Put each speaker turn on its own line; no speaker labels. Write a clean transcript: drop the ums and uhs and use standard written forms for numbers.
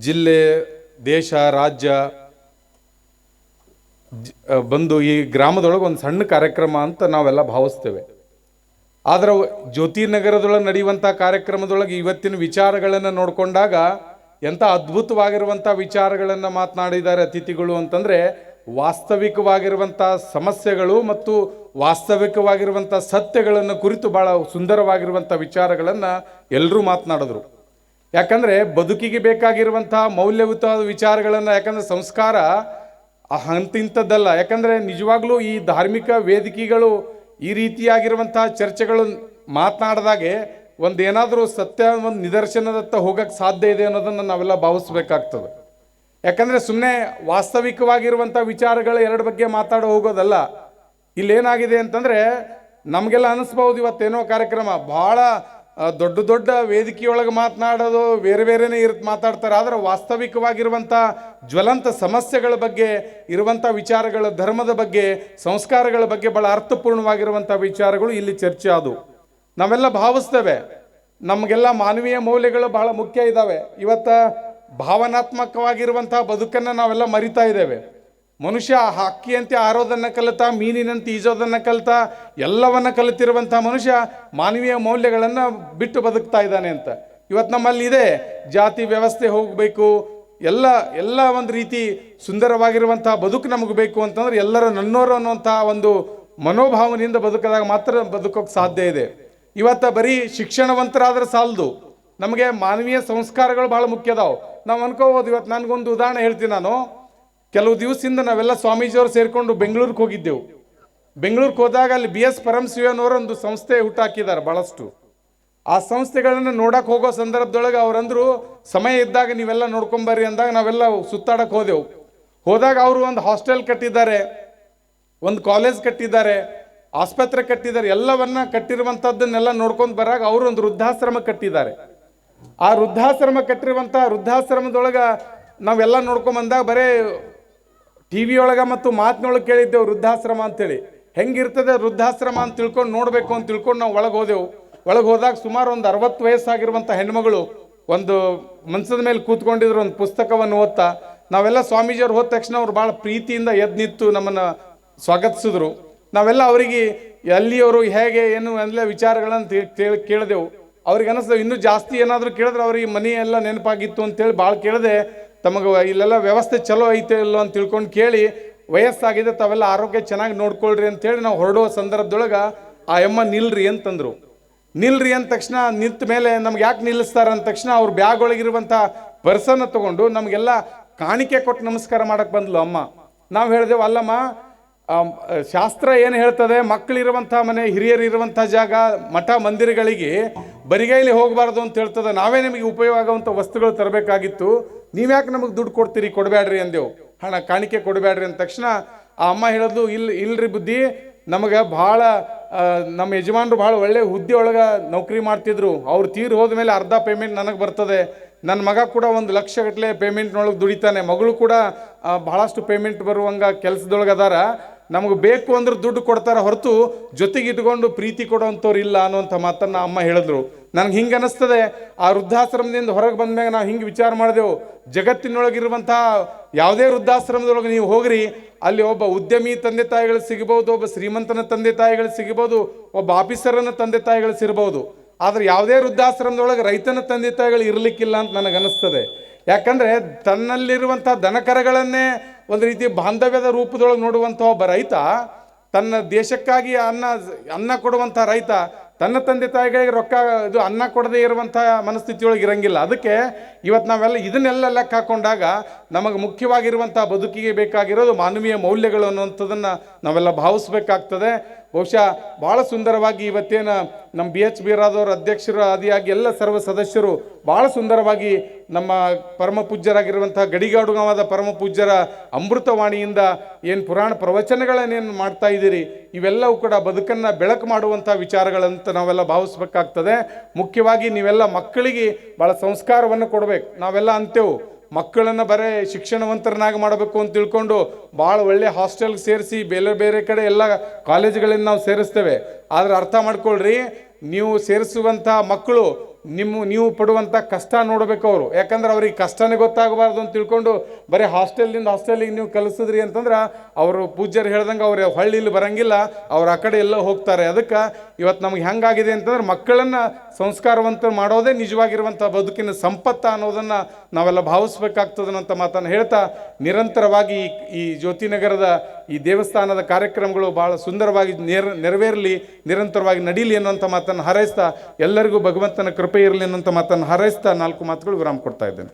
ಜಿಲ್ಲೆ, ದೇಶ, ರಾಜ್ಯ ಬಂದು ಈ ಗ್ರಾಮದೊಳಗೆ ಒಂದು ಸಣ್ಣ ಕಾರ್ಯಕ್ರಮ ಅಂತ ನಾವೆಲ್ಲ ಭಾವಿಸ್ತೇವೆ. ಆದರೆ ಜ್ಯೋತಿನಗರದೊಳಗೆ ನಡೆಯುವಂಥ ಕಾರ್ಯಕ್ರಮದೊಳಗೆ ಇವತ್ತಿನ ವಿಚಾರಗಳನ್ನು ನೋಡಿಕೊಂಡಾಗ ಎಂಥ ಅದ್ಭುತವಾಗಿರುವಂಥ ವಿಚಾರಗಳನ್ನು ಮಾತನಾಡಿದ್ದಾರೆ ಅತಿಥಿಗಳು ಅಂತಂದರೆ, ವಾಸ್ತವಿಕವಾಗಿರುವಂಥ ಸಮಸ್ಯೆಗಳು ಮತ್ತು ವಾಸ್ತವಿಕವಾಗಿರುವಂಥ ಸತ್ಯಗಳನ್ನು ಕುರಿತು ಭಾಳ ಸುಂದರವಾಗಿರುವಂಥ ವಿಚಾರಗಳನ್ನು ಎಲ್ಲರೂ ಮಾತನಾಡಿದ್ರು. ಯಾಕಂದರೆ ಬದುಕಿಗೆ ಬೇಕಾಗಿರುವಂಥ ಮೌಲ್ಯಯುತ ವಿಚಾರಗಳನ್ನು, ಯಾಕಂದರೆ ಸಂಸ್ಕಾರ ಅಂತಿಂಥದ್ದಲ್ಲ. ಯಾಕಂದರೆ ನಿಜವಾಗ್ಲೂ ಈ ಧಾರ್ಮಿಕ ವೇದಿಕೆಗಳು ಈ ರೀತಿಯಾಗಿರುವಂಥ ಚರ್ಚೆಗಳು ಮಾತನಾಡಿದಾಗೆ ಏನಾದರೂ ಸತ್ಯ ಒಂದು ನಿದರ್ಶನದತ್ತ ಹೋಗಕ್ಕೆ ಸಾಧ್ಯ ಇದೆ ಅನ್ನೋದನ್ನು ನಾವೆಲ್ಲ ಭಾವಿಸ್ಬೇಕಾಗ್ತದೆ. ಯಾಕಂದರೆ ಸುಮ್ಮನೆ ವಾಸ್ತವಿಕವಾಗಿರುವಂಥ ವಿಚಾರಗಳ ಎರಡು ಬಗ್ಗೆ ಮಾತಾಡೋ ಹೋಗೋದಲ್ಲ. ಇಲ್ಲೇನಾಗಿದೆ ಅಂತಂದರೆ, ನಮಗೆಲ್ಲ ಅನಿಸ್ಬೋದು ಇವತ್ತೇನೋ ಕಾರ್ಯಕ್ರಮ ಭಾಳ ದೊಡ್ಡ ದೊಡ್ಡ ವೇದಿಕೆಯೊಳಗೆ ಮಾತನಾಡೋದು ಬೇರೆ ಬೇರೆನೇ ಮಾತಾಡ್ತಾರೆ. ಆದರೆ ವಾಸ್ತವಿಕವಾಗಿರುವಂಥ ಜ್ವಲಂತ ಸಮಸ್ಯೆಗಳ ಬಗ್ಗೆ ಇರುವಂಥ ವಿಚಾರಗಳ, ಧರ್ಮದ ಬಗ್ಗೆ, ಸಂಸ್ಕಾರಗಳ ಬಗ್ಗೆ ಭಾಳ ಅರ್ಥಪೂರ್ಣವಾಗಿರುವಂಥ ವಿಚಾರಗಳು ಇಲ್ಲಿ ಚರ್ಚೆ ಆದವು. ನಾವೆಲ್ಲ ಭಾವಿಸ್ತೇವೆ ನಮಗೆಲ್ಲ ಮಾನವೀಯ ಮೌಲ್ಯಗಳು ಬಹಳ ಮುಖ್ಯ ಇದ್ದಾವೆ. ಇವತ್ತು ಭಾವನಾತ್ಮಕವಾಗಿರುವಂಥ ಬದುಕನ್ನು ನಾವೆಲ್ಲ ಮರಿತಾ ಇದ್ದೇವೆ. ಮನುಷ್ಯ ಹಕ್ಕಿಯಂತೆ ಆರೋದನ್ನು ಕಲಿತ, ಮೀನಿನಂತೆ ಈಜೋದನ್ನು ಕಲಿತ, ಎಲ್ಲವನ್ನ ಕಲಿತಿರುವಂಥ ಮನುಷ್ಯ ಮಾನವೀಯ ಮೌಲ್ಯಗಳನ್ನು ಬಿಟ್ಟು ಬದುಕ್ತಾ ಇದ್ದಾನೆ ಅಂತ ಇವತ್ತು ನಮ್ಮಲ್ಲಿ ಇದೆ. ಜಾತಿ ವ್ಯವಸ್ಥೆ ಹೋಗಬೇಕು, ಎಲ್ಲ ಒಂದು ರೀತಿ ಸುಂದರವಾಗಿರುವಂಥ ಬದುಕು ನಮಗೆ ಬೇಕು ಅಂತಂದ್ರೆ ಎಲ್ಲರೂ ನನ್ನೋರು ಅನ್ನುವಂಥ ಒಂದು ಮನೋಭಾವನೆಯಿಂದ ಬದುಕಿದಾಗ ಮಾತ್ರ ಬದುಕೋಕ್ಕೆ ಸಾಧ್ಯ ಇದೆ. ಇವತ್ತು ಬರೀ ಶಿಕ್ಷಣವಂತರಾದ್ರೆ ಸಾಲದು, ನಮಗೆ ಮಾನವೀಯ ಸಂಸ್ಕಾರಗಳು ಭಾಳ ಮುಖ್ಯ ಅದಾವೆ. ನಾವು ಅನ್ಕೋಬೋದು. ಇವತ್ತು ನನಗೊಂದು ಉದಾಹರಣೆ ಹೇಳ್ತೀನಿ. ನಾನು ಕೆಲವು ದಿವಸದಿಂದ ನಾವೆಲ್ಲ ಸ್ವಾಮೀಜಿಯವರು ಸೇರಿಕೊಂಡು ಬೆಂಗಳೂರಿಗೆ ಹೋಗಿದ್ದೆವು. ಬೆಂಗಳೂರಿಗೆ ಹೋದಾಗ ಅಲ್ಲಿ BS ಪರಮಶಿವನವರು ಒಂದು ಸಂಸ್ಥೆ ಹುಟ್ಟಾಕಿದ್ದಾರೆ ಭಾಳಷ್ಟು. ಆ ಸಂಸ್ಥೆಗಳನ್ನು ನೋಡಕ್ಕೆ ಹೋಗೋ ಸಂದರ್ಭದೊಳಗೆ ಅವರಂದರು ಸಮಯ ಇದ್ದಾಗ ನೀವೆಲ್ಲ ನೋಡ್ಕೊಂಬರ್ರಿ ಅಂದಾಗ ನಾವೆಲ್ಲ ಸುತ್ತಾಡಕ್ಕೆ ಹೋದಾಗ ಅವರು ಒಂದು ಹಾಸ್ಟೆಲ್ ಕಟ್ಟಿದ್ದಾರೆ, ಒಂದು ಕಾಲೇಜ್ ಕಟ್ಟಿದ್ದಾರೆ, ಆಸ್ಪತ್ರೆ ಕಟ್ಟಿದ್ದಾರೆ. ಎಲ್ಲವನ್ನ ಕಟ್ಟಿರುವಂಥದ್ದನ್ನೆಲ್ಲ ನೋಡ್ಕೊಂಡು ಬರಾಗ ಅವರು ಒಂದು ವೃದ್ಧಾಶ್ರಮ ಕಟ್ಟಿದ್ದಾರೆ. ಆ ವೃದ್ಧಾಶ್ರಮ ಕಟ್ಟಿರುವಂಥ ವೃದ್ಧಾಶ್ರಮದೊಳಗೆ ನಾವೆಲ್ಲ ನೋಡ್ಕೊಂಬಂದಾಗ ಬರೇ TV ಒಳಗೆ ಮತ್ತು ಮಾತಿನೊಳಗೆ ಕೇಳಿದ್ದೆವು ವೃದ್ಧಾಶ್ರಮ ಅಂತೇಳಿ. ಹೆಂಗಿರ್ತದೆ ವೃದ್ಧಾಶ್ರಮ ಅಂತ ತಿಳ್ಕೊಂಡು ನೋಡಬೇಕು ಅಂತ ತಿಳ್ಕೊಂಡು ನಾವು ಒಳಗೆ ಹೋದಾಗ ಸುಮಾರು ಒಂದು 60 ವಯಸ್ಸಾಗಿರುವಂಥ ಹೆಣ್ಮಗಳು ಒಂದು ಮನ್ಸದ ಮೇಲೆ ಕೂತ್ಕೊಂಡಿದ್ರು, ಒಂದು ಪುಸ್ತಕವನ್ನು ಓದ್ತಾ. ನಾವೆಲ್ಲ ಸ್ವಾಮೀಜಿಯವ್ರು ಹೋದ ತಕ್ಷಣ ಅವ್ರು ಭಾಳ ಪ್ರೀತಿಯಿಂದ ಎದ್ದು ನಿಂತು ನಮ್ಮನ್ನು ಸ್ವಾಗತಿಸಿದ್ರು. ನಾವೆಲ್ಲ ಅವರಿಗೆ ಅಲ್ಲಿಯವರು ಹೇಗೆ ಏನು ಎಲ್ಲ ವಿಚಾರಗಳನ್ನು ಕೇಳಿದೆವು. ಅವ್ರಿಗೆ ಅನಿಸ್ತದೆ ಇನ್ನೂ ಜಾಸ್ತಿ ಏನಾದರೂ ಕೇಳಿದ್ರೆ ಅವ್ರಿಗೆ ಮನೆ ಎಲ್ಲ ನೆನಪಾಗಿತ್ತು ಅಂತೇಳಿ ಭಾಳ ಕೇಳಿದೆ. ತಮಗೆ ಇಲ್ಲೆಲ್ಲ ವ್ಯವಸ್ಥೆ ಚಲೋ ಐತೆ ಇಲ್ಲೋ ಅಂತ ತಿಳ್ಕೊಂಡು ಕೇಳಿ, ವಯಸ್ಸಾಗಿದೆ ತಾವೆಲ್ಲ ಆರೋಗ್ಯ ಚೆನ್ನಾಗಿ ನೋಡ್ಕೊಳ್ರಿ ಅಂತೇಳಿ ನಾವು ಹೊರಡುವ ಸಂದರ್ಭದೊಳಗೆ ಆ ಅಮ್ಮ ನಿಲ್ರಿ ಅಂತಂದರು. ನಿಲ್ರಿ ಅಂದ ತಕ್ಷಣ ನಿಂತ ಮೇಲೆ ನಮ್ಗೆ ಯಾಕೆ ನಿಲ್ಲಿಸ್ತಾರೆ ಅಂದ ತಕ್ಷಣ ಅವ್ರ ಬ್ಯಾಗ್ ಒಳಗಿರುವಂಥ ಪರ್ಸನ್ನು ತೊಗೊಂಡು ನಮಗೆಲ್ಲ ಕಾಣಿಕೆ ಕೊಟ್ಟು ನಮಸ್ಕಾರ ಮಾಡಕ್ಕೆ ಬಂದ್ಲು ಅಮ್ಮ. ನಾವು ಹೇಳಿದೆವು, ಅಲ್ಲಮ್ಮ ಶಾಸ್ತ್ರ ಏನು ಹೇಳ್ತದೆ, ಮಕ್ಕಳಿರುವಂಥ ಮನೆ, ಹಿರಿಯರಿರುವಂಥ ಜಾಗ, ಮಠ ಮಂದಿರಗಳಿಗೆ ಬರಿಗೈಲಿ ಹೋಗಬಾರ್ದು ಅಂತ ಹೇಳ್ತದೆ. ನಾವೇ ನಿಮಗೆ ಉಪಯೋಗ ಆಗುವಂಥ ವಸ್ತುಗಳು ತರಬೇಕಾಗಿತ್ತು, ನೀವ್ಯಾಕೆ ನಮಗೆ ದುಡ್ಡು ಕೊಡ್ತೀರಿ, ಕೊಡಬೇಡ್ರಿ ಅಂದೆವು. ಹಣ ಕಾಣಿಕೆ ಕೊಡಬೇಡ್ರಿ ಅಂದ ತಕ್ಷಣ ಆ ಅಮ್ಮ ಹೇಳೋದು, ಇಲ್ರಿ ಬುದ್ಧಿ, ನಮಗೆ ಭಾಳ ನಮ್ಮ ಯಜಮಾನರು ಭಾಳ ಒಳ್ಳೆ ಹುದ್ದೆ ಒಳಗೆ ನೌಕರಿ ಮಾಡ್ತಿದ್ರು. ಅವ್ರು ತೀರು ಹೋದ್ಮೇಲೆ ಅರ್ಧ ಪೇಮೆಂಟ್ ನನಗೆ ಬರ್ತದೆ. ನನ್ನ ಮಗ ಕೂಡ 1 ಲಕ್ಷ ಗಟ್ಟಲೆ ಪೇಮೆಂಟ್ನೊಳಗೆ ದುಡಿತಾನೆ, ಮಗಳು ಕೂಡ ಭಾಳಷ್ಟು ಪೇಮೆಂಟ್ ಬರುವಂಗ ಕೆಲಸದೊಳಗೆ ಅದಾರ. ನಮಗೆ ಬೇಕು ಅಂದ್ರೆ ದುಡ್ಡು ಕೊಡ್ತಾರೆ ಹೊರತು ಜೊತೆಗೆ ಇಟ್ಕೊಂಡು ಪ್ರೀತಿ ಕೊಡೋವಂಥವ್ರು ಇಲ್ಲ ಅನ್ನುವಂಥ ಮಾತನ್ನು ಅಮ್ಮ ಹೇಳಿದ್ರು. ನನಗೆ ಹಿಂಗೆ ಅನ್ನಿಸ್ತದೆ, ಆ ವೃದ್ಧಾಶ್ರಮದಿಂದ ಹೊರಗೆ ಬಂದ್ಮ್ಯಾಗ ನಾವು ಹಿಂಗೆ ವಿಚಾರ ಮಾಡಿದೆವು. ಜಗತ್ತಿನೊಳಗಿರುವಂಥ ಯಾವುದೇ ವೃದ್ಧಾಶ್ರಮದೊಳಗೆ ನೀವು ಹೋಗ್ರಿ, ಅಲ್ಲಿ ಒಬ್ಬ ಉದ್ಯಮಿ ತಂದೆ ತಾಯಿಗಳು ಸಿಗಬಹುದು, ಒಬ್ಬ ಶ್ರೀಮಂತನ ತಂದೆ ತಾಯಿಗಳು ಸಿಗಬಹುದು, ಒಬ್ಬ ಆಫೀಸರನ ತಂದೆ ತಾಯಿಗಳು ಸಿಗಬಹುದು. ಆದರೆ ಯಾವುದೇ ವೃದ್ಧಾಶ್ರಮದೊಳಗೆ ರೈತನ ತಂದೆ ತಾಯಿಗಳು ಇರಲಿಕ್ಕಿಲ್ಲ ಅಂತ ನನಗನ್ನಿಸ್ತದೆ. ಯಾಕಂದರೆ ತನ್ನಲ್ಲಿರುವಂಥ ದನಕರಗಳನ್ನೇ ಒಂದು ರೀತಿ ಬಾಂಧವ್ಯದ ರೂಪದೊಳಗೆ ನೋಡುವಂಥ ಒಬ್ಬ ರೈತ, ತನ್ನ ದೇಶಕ್ಕಾಗಿ ಅನ್ನ ಕೊಡುವಂಥ ರೈತ ತನ್ನ ತಂದೆ ತಾಯಿಗಳಿಗೆ ಅನ್ನ ಕೊಡದೇ ಇರುವಂಥ ಮನಸ್ಥಿತಿಯೊಳಗೆ ಇರಂಗಿಲ್ಲ. ಅದಕ್ಕೆ ಇವತ್ತು ನಾವೆಲ್ಲ ಇದನ್ನೆಲ್ಲ ಲೆಕ್ಕ ಹಾಕೊಂಡಾಗ ನಮಗೆ ಮುಖ್ಯವಾಗಿರುವಂಥ ಬದುಕಿಗೆ ಬೇಕಾಗಿರೋದು ಮಾನವೀಯ ಮೌಲ್ಯಗಳು ಅನ್ನುವಂಥದ್ದನ್ನು ನಾವೆಲ್ಲ ಭಾವಿಸ್ಬೇಕಾಗ್ತದೆ. ಬಹುಶಃ ಭಾಳ ಸುಂದರವಾಗಿ ಇವತ್ತೇನು ನಮ್ಮ BH ಬೀರಾದವರು ಅಧ್ಯಕ್ಷರು ಆದಿಯಾಗಿ ಎಲ್ಲ ಸರ್ವ ಸದಸ್ಯರು ಭಾಳ ಸುಂದರವಾಗಿ ನಮ್ಮ ಪರಮ ಪೂಜ್ಯರಾಗಿರುವಂಥ ಗಡಿಗಾಡುಗವಾದ ಪರಮ ಪೂಜ್ಯರ ಅಮೃತವಾಣಿಯಿಂದ ಏನು ಪುರಾಣ ಪ್ರವಚನಗಳನ್ನೇನು ಮಾಡ್ತಾ ಇದ್ದೀರಿ, ಇವೆಲ್ಲವೂ ಕೂಡ ಬದುಕನ್ನು ಬೆಳಕು ಮಾಡುವಂಥ ವಿಚಾರಗಳಂತ ನಾವೆಲ್ಲ ಭಾವಿಸ್ಬೇಕಾಗ್ತದೆ. ಮುಖ್ಯವಾಗಿ ನೀವೆಲ್ಲ ಮಕ್ಕಳಿಗೆ ಭಾಳ ಸಂಸ್ಕಾರವನ್ನು ಕೊಡಬೇಕು. ನಾವೆಲ್ಲ ಅಂತೇವು ಮಕ್ಕಳನ್ನು ಬರೀ ಶಿಕ್ಷಣವಂತರನ್ನಾಗಿ ಮಾಡಬೇಕು ಅಂತ ತಿಳ್ಕೊಂಡು ಭಾಳ ಒಳ್ಳೆ ಹಾಸ್ಟೆಲ್ಗೆ ಸೇರಿಸಿ ಬೇರೆ ಬೇರೆ ಕಡೆ ಎಲ್ಲ ಕಾಲೇಜುಗಳನ್ನು ನಾವು ಸೇರಿಸ್ತೇವೆ. ಆದರೆ ಅರ್ಥ ಮಾಡ್ಕೊಳ್ರಿ, ನೀವು ಸೇರಿಸುವಂಥ ಮಕ್ಕಳು ನೀವು ಪಡುವಂಥ ಕಷ್ಟ ನೋಡಬೇಕು ಅವರು. ಯಾಕಂದ್ರೆ ಅವ್ರಿಗೆ ಕಷ್ಟನೇ ಗೊತ್ತಾಗಬಾರ್ದು ಅಂತ ತಿಳ್ಕೊಂಡು ಬರೀ ಹಾಸ್ಟೆಲಿಂದ ಹಾಸ್ಟೆಲಿಗೆ ನೀವು ಕಲಿಸಿದ್ರಿ ಅಂತಂದ್ರೆ ಅವರು ಪೂಜ್ಯರು ಹೇಳ್ದಂಗೆ ಅವ್ರು ಹಳ್ಳಿಲಿ ಬರಂಗಿಲ್ಲ, ಅವ್ರು ಆ ಕಡೆ ಎಲ್ಲ ಹೋಗ್ತಾರೆ. ಅದಕ್ಕೆ ಇವತ್ತು ನಮಗೆ ಹೆಂಗಾಗಿದೆ ಅಂತಂದ್ರೆ ಮಕ್ಕಳನ್ನು ಸಂಸ್ಕಾರವಂತ ಮಾಡೋದೇ ನಿಜವಾಗಿರುವಂಥ ಬದುಕಿನ ಸಂಪತ್ತ ಅನ್ನೋದನ್ನು ನಾವೆಲ್ಲ ಭಾವಿಸ್ಬೇಕಾಗ್ತದನ್ನಂಥ ಮಾತನ್ನು ಹೇಳ್ತಾ, ನಿರಂತರವಾಗಿ ಈ ಜ್ಯೋತಿನಗರದ ಈ ದೇವಸ್ಥಾನದ ಕಾರ್ಯಕ್ರಮಗಳು ಭಾಳ ಸುಂದರವಾಗಿ ನೆರವೇರಲಿ, ನಿರಂತರವಾಗಿ ನಡೀಲಿ ಅನ್ನುವಂಥ ಮಾತನ್ನು ಹಾರೈಸ್ತಾ, ಎಲ್ಲರಿಗೂ ಭಗವಂತನ ಕೃಪೆ ಇರಲಿ ಅನ್ನೋಂಥ ಮಾತನ್ನು ಹಾರೈಸ್ತಾ 4 ಮಾತುಗಳು ವಿರಾಮ ಕೊಡ್ತಾ ಇದ್ದೇನೆ.